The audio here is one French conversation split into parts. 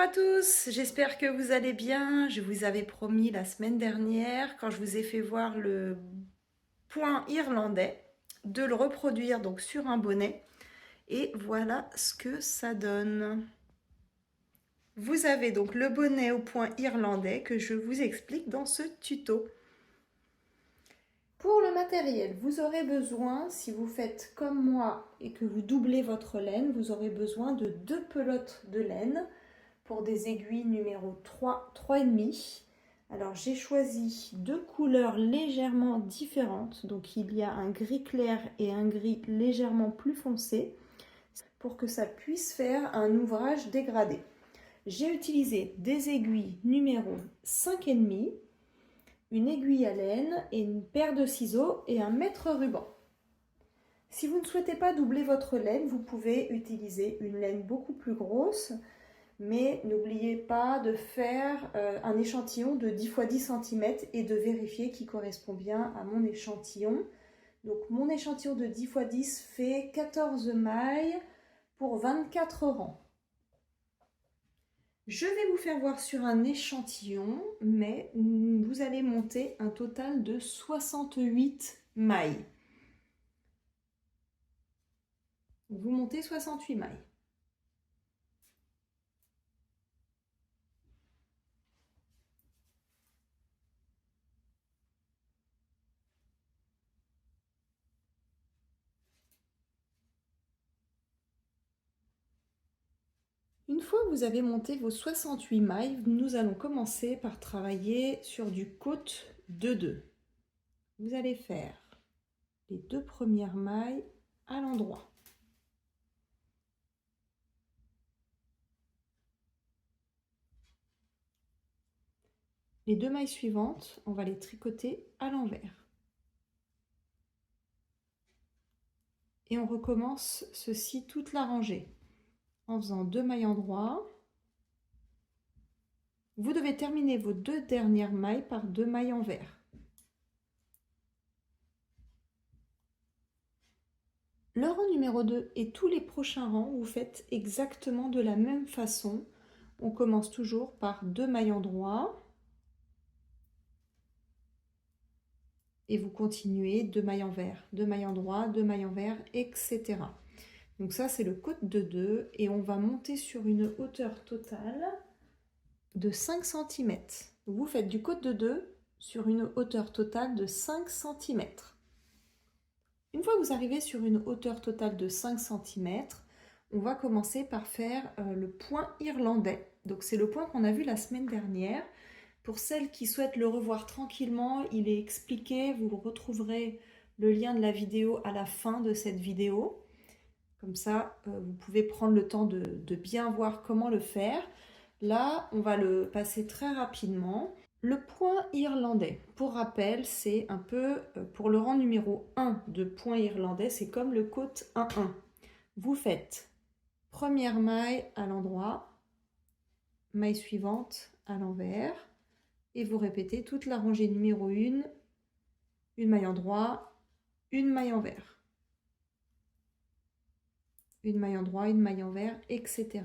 à tous, j'espère que vous allez bien. Je vous avais promis la semaine dernière, quand je vous ai fait voir le point irlandais, de le reproduire donc sur un bonnet. Et voilà ce que ça donne. Vous avez donc le bonnet au point irlandais que je vous explique dans ce tuto. Pour le matériel, vous aurez besoin, si vous faites comme moi et que vous doublez votre laine, vous aurez besoin de 2 pelotes de laine pour des aiguilles numéro 3, 3,5. Alors j'ai choisi 2 couleurs légèrement différentes, donc il y a un gris clair et un gris légèrement plus foncé pour que ça puisse faire un ouvrage dégradé. J'ai utilisé des aiguilles numéro 5,5, une aiguille à laine et une paire de ciseaux et un mètre ruban. Si vous ne souhaitez pas doubler votre laine, vous pouvez utiliser une laine beaucoup plus grosse, mais n'oubliez pas de faire un échantillon de 10 x 10 cm et de vérifier qu'il correspond bien à mon échantillon. Donc mon échantillon de 10 x 10 fait 14 mailles pour 24 rangs. Je vais vous faire voir sur un échantillon, mais vous allez monter un total de 68 mailles. Vous montez 68 mailles. Une fois que vous avez monté vos 68 mailles, nous allons commencer par travailler sur du côte de 2. Vous allez faire les 2 premières mailles à l'endroit. Les 2 mailles suivantes, on va les tricoter à l'envers. Et on recommence ceci toute la rangée en faisant 2 mailles endroit. Vous devez terminer vos 2 dernières mailles par 2 mailles envers. Le rang numéro 2 et tous les prochains rangs, vous faites exactement de la même façon. On commence toujours par 2 mailles endroit. Et vous continuez 2 mailles envers, 2 mailles endroit, 2 mailles envers, etc. Donc ça, c'est le côte de 2 et on va monter sur une hauteur totale de 5 cm. Vous faites du côte de 2 sur une hauteur totale de 5 cm. Une fois que vous arrivez sur une hauteur totale de 5 cm, on va commencer par faire le point irlandais. Donc c'est le point qu'on a vu la semaine dernière. Pour celles qui souhaitent le revoir tranquillement, il est expliqué, vous retrouverez le lien de la vidéo à la fin de cette vidéo. Comme ça, vous pouvez prendre le temps de bien voir comment le faire. Là, on va le passer très rapidement. Le point irlandais, pour rappel, c'est un peu, pour le rang numéro 1 de point irlandais, c'est comme le côte 1-1. Vous faites première maille à l'endroit, maille suivante à l'envers, et vous répétez toute la rangée numéro 1, une maille endroit, une maille envers, une maille endroit, une maille envers, etc.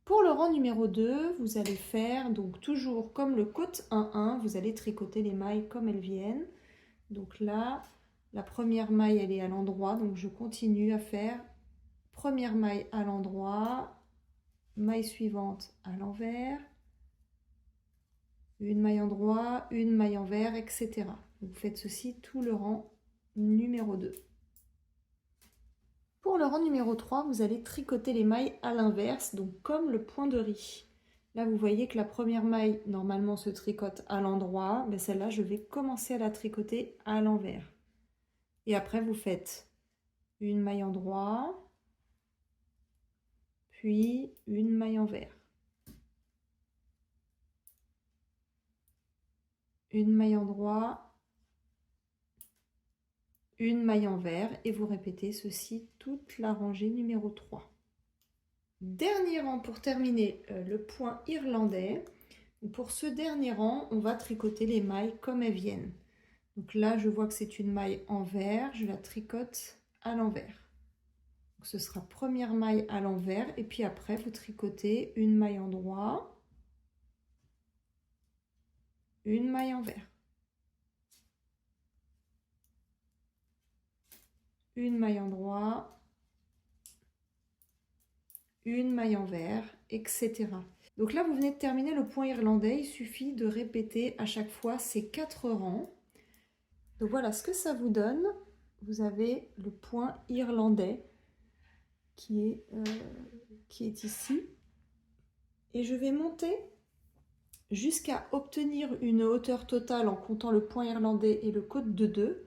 Pour le rang numéro 2, vous allez faire donc toujours comme le côte 1-1, vous allez tricoter les mailles comme elles viennent. Donc là, la première maille, elle est à l'endroit, donc je continue à faire première maille à l'endroit, maille suivante à l'envers, une maille endroit, une maille envers, etc. Vous faites ceci tout le rang numéro 2. Pour le rang numéro 3, vous allez tricoter les mailles à l'inverse, donc comme le point de riz. Là, vous voyez que la première maille, normalement, se tricote à l'endroit, mais celle-là, je vais commencer à la tricoter à l'envers. Et après, vous faites une maille endroit, puis une maille envers. Une maille endroit, une maille envers, et vous répétez ceci toute la rangée numéro 3. Dernier rang pour terminer le point irlandais. Pour ce dernier rang, on va tricoter les mailles comme elles viennent. Donc là, je vois que c'est une maille envers, je la tricote à l'envers. Ce sera première maille à l'envers et puis après vous tricotez une maille endroit, une maille envers, une maille endroit, une maille envers, etc. Donc là vous venez de terminer le point irlandais, il suffit de répéter à chaque fois ces 4 rangs. Donc voilà ce que ça vous donne. Vous avez le point irlandais qui est ici. Et je vais monter jusqu'à obtenir une hauteur totale en comptant le point irlandais et le côte de 2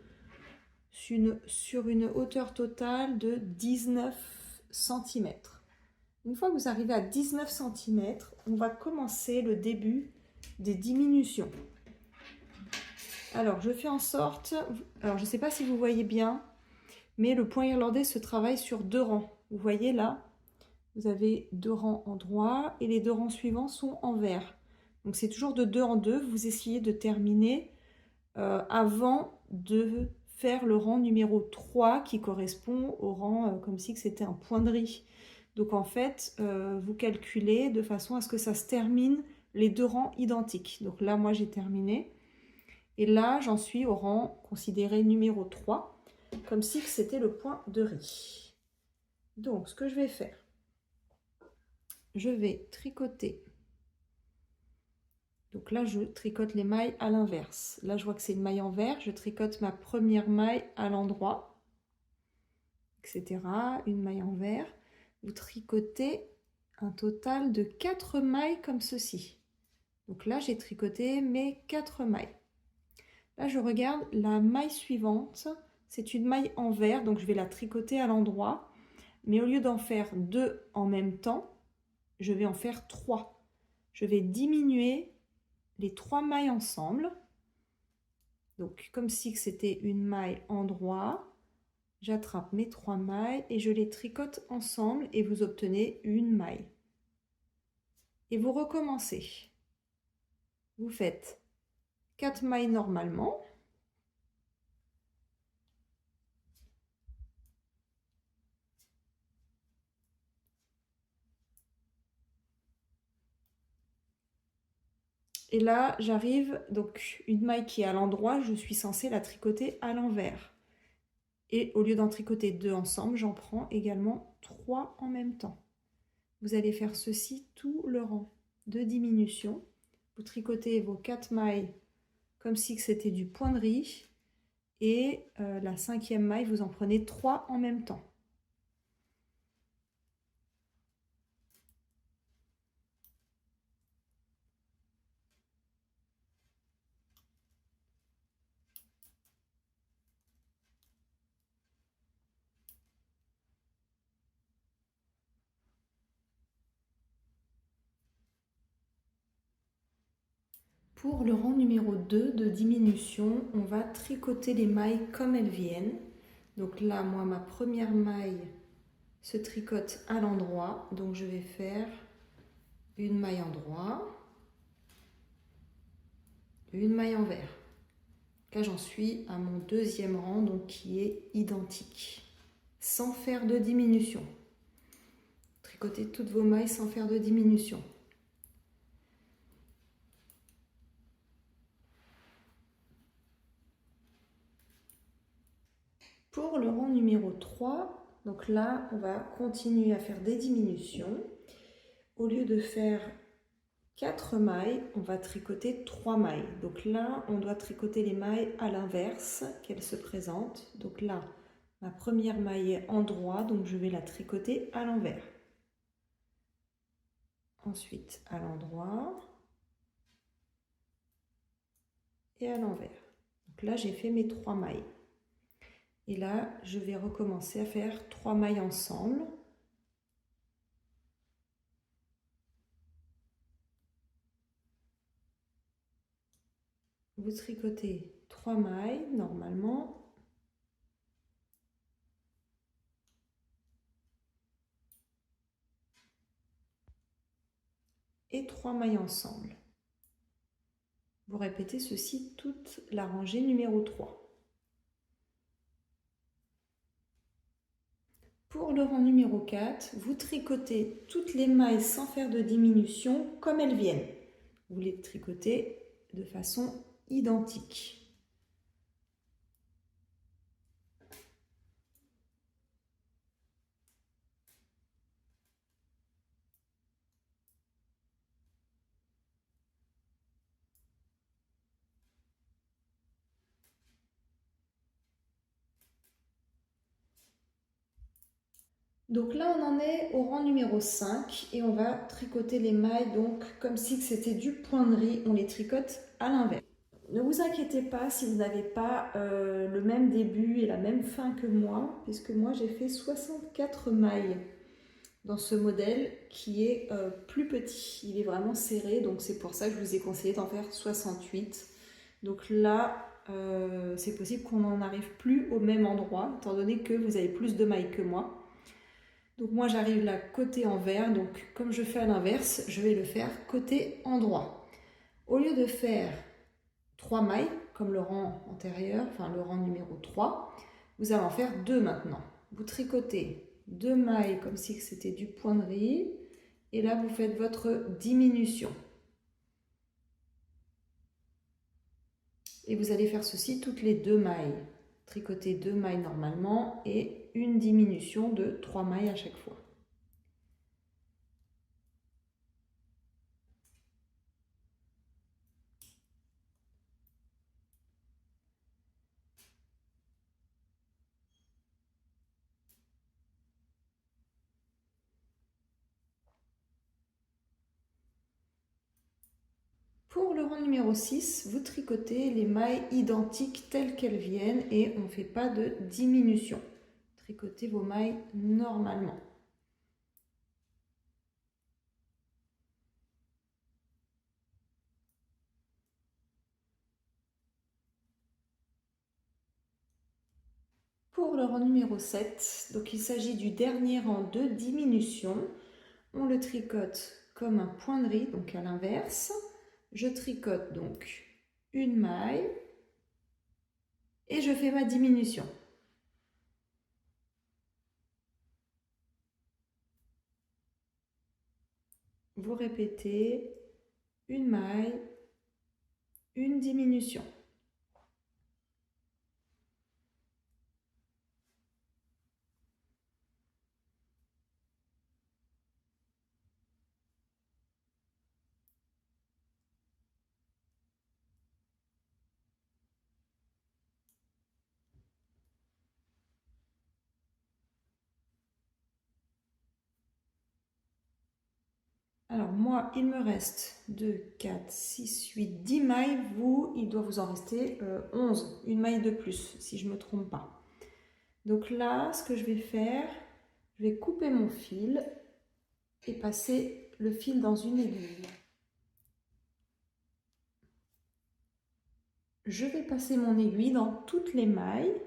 sur une hauteur totale de 19 cm. Une fois que vous arrivez à 19 cm, on va commencer le début des diminutions. Alors, je fais en sorte, alors je ne sais pas si vous voyez bien, mais le point irlandais se travaille sur 2 rangs. Vous voyez là, vous avez 2 rangs en droit et les 2 rangs suivants sont en vert. Donc c'est toujours de 2 en 2, vous essayez de terminer avant de faire le rang numéro 3 qui correspond au rang comme si c'était un point de riz. Donc en fait, vous calculez de façon à ce que ça se termine les 2 rangs identiques. Donc là, moi j'ai terminé. Et là, j'en suis au rang considéré numéro 3, comme si c'était le point de riz. Donc, ce que je vais faire, je vais tricoter. Donc là, je tricote les mailles à l'inverse. Là, je vois que c'est une maille en vert. Je tricote ma première maille à l'endroit, etc. Une maille en vert. Vous tricotez un total de 4 mailles comme ceci. Donc là, j'ai tricoté mes 4 mailles. Là, je regarde la maille suivante. C'est une maille en vert, donc je vais la tricoter à l'endroit. Mais au lieu d'en faire 2 en même temps, je vais en faire 3. Je vais diminuer les 3 mailles ensemble. Donc, comme si c'était une maille en droit, j'attrape mes 3 mailles et je les tricote ensemble et vous obtenez une maille. Et vous recommencez. Vous faites 4 mailles normalement. Et là, j'arrive, donc une maille qui est à l'endroit, je suis censée la tricoter à l'envers. Et au lieu d'en tricoter 2 ensemble, j'en prends également 3 en même temps. Vous allez faire ceci tout le rang de diminution. Vous tricotez vos 4 mailles comme si c'était du point de riz. Et la 5e maille, vous en prenez 3 en même temps. Pour le rang numéro 2 de diminution, on va tricoter les mailles comme elles viennent. Donc là, moi, ma première maille se tricote à l'endroit. Donc je vais faire une maille en droit, une maille en vert. Là, j'en suis à mon 2e rang, donc qui est identique, sans faire de diminution. Tricotez toutes vos mailles sans faire de diminution. Pour le rang numéro 3, donc là, on va continuer à faire des diminutions. Au lieu de faire 4 mailles, on va tricoter 3 mailles. Donc là, on doit tricoter les mailles à l'inverse, qu'elles se présentent. Donc là, ma première maille est en droit, donc je vais la tricoter à l'envers. Ensuite, à l'endroit et à l'envers. Donc là, j'ai fait mes 3 mailles. Et là, je vais recommencer à faire 3 mailles ensemble. Vous tricotez 3 mailles normalement. Et 3 mailles ensemble. Vous répétez ceci toute la rangée numéro 3. Pour le rang numéro 4, vous tricotez toutes les mailles sans faire de diminution comme elles viennent. Vous les tricotez de façon identique. Donc là, on en est au rang numéro 5 et on va tricoter les mailles donc comme si c'était du point de riz, on les tricote à l'inverse. Ne vous inquiétez pas si vous n'avez pas le même début et la même fin que moi, puisque moi j'ai fait 64 mailles dans ce modèle qui est plus petit. Il est vraiment serré, donc c'est pour ça que je vous ai conseillé d'en faire 68. Donc là, c'est possible qu'on n'en arrive plus au même endroit, étant donné que vous avez plus de mailles que moi. Donc moi j'arrive là côté envers, donc comme je fais à l'inverse, je vais le faire côté endroit. Au lieu de faire 3 mailles, comme le rang antérieur, enfin le rang numéro 3, vous allez en faire 2 maintenant. Vous tricotez 2 mailles comme si c'était du point de riz, et là vous faites votre diminution. Et vous allez faire ceci toutes les 2 mailles. Tricoter 2 mailles normalement et une diminution de 3 mailles à chaque fois. Pour le rang numéro 6, vous tricotez les mailles identiques telles qu'elles viennent et on ne fait pas de diminution. Tricotez vos mailles normalement. Pour le rang numéro 7, donc il s'agit du dernier rang de diminution. On le tricote comme un point de riz, donc à l'inverse. Je tricote donc une maille et je fais ma diminution. Vous répétez une maille, une diminution. Alors moi, il me reste 2, 4, 6, 8, 10 mailles. Vous, il doit vous en rester 11, une maille de plus, si je ne me trompe pas. Donc là, ce que je vais faire, je vais couper mon fil et passer le fil dans une aiguille. Je vais passer mon aiguille dans toutes les mailles.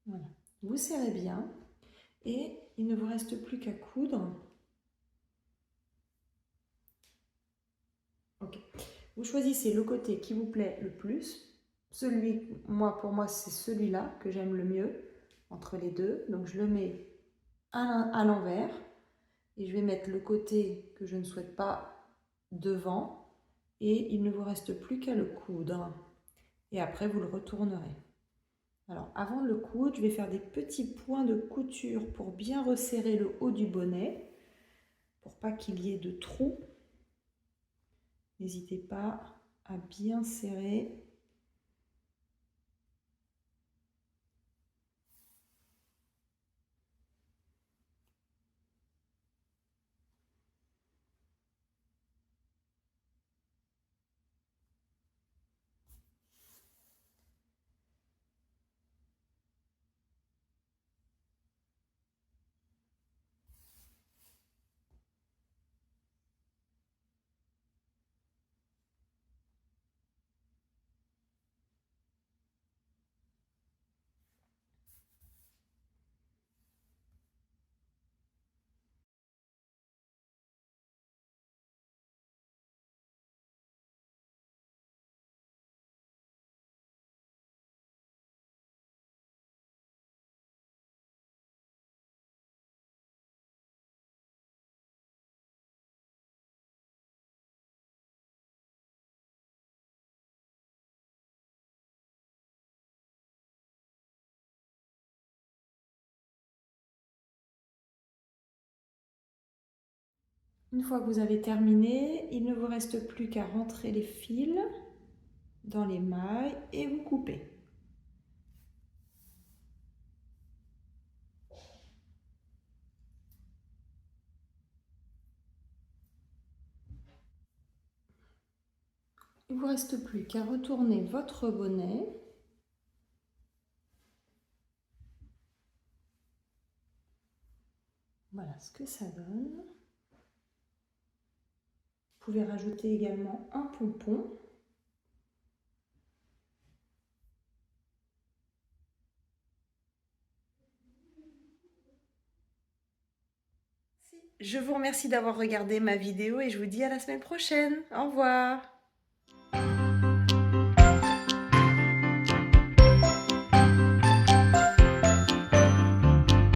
Voilà. Vous serrez bien et il ne vous reste plus qu'à coudre. Ok. Vous choisissez le côté qui vous plaît le plus. Pour moi, c'est celui-là que j'aime le mieux entre les deux. Donc je le mets à l'envers et je vais mettre le côté que je ne souhaite pas devant et il ne vous reste plus qu'à le coudre. Et après, vous le retournerez. Alors, avant de le coudre, je vais faire des petits points de couture pour bien resserrer le haut du bonnet, pour pas qu'il y ait de trous. N'hésitez pas à bien serrer. Une fois que vous avez terminé, il ne vous reste plus qu'à rentrer les fils dans les mailles et vous coupez. Il ne vous reste plus qu'à retourner votre bonnet. Voilà ce que ça donne. Vous pouvez rajouter également un pompon. Je vous remercie d'avoir regardé ma vidéo et je vous dis à la semaine prochaine. Au revoir.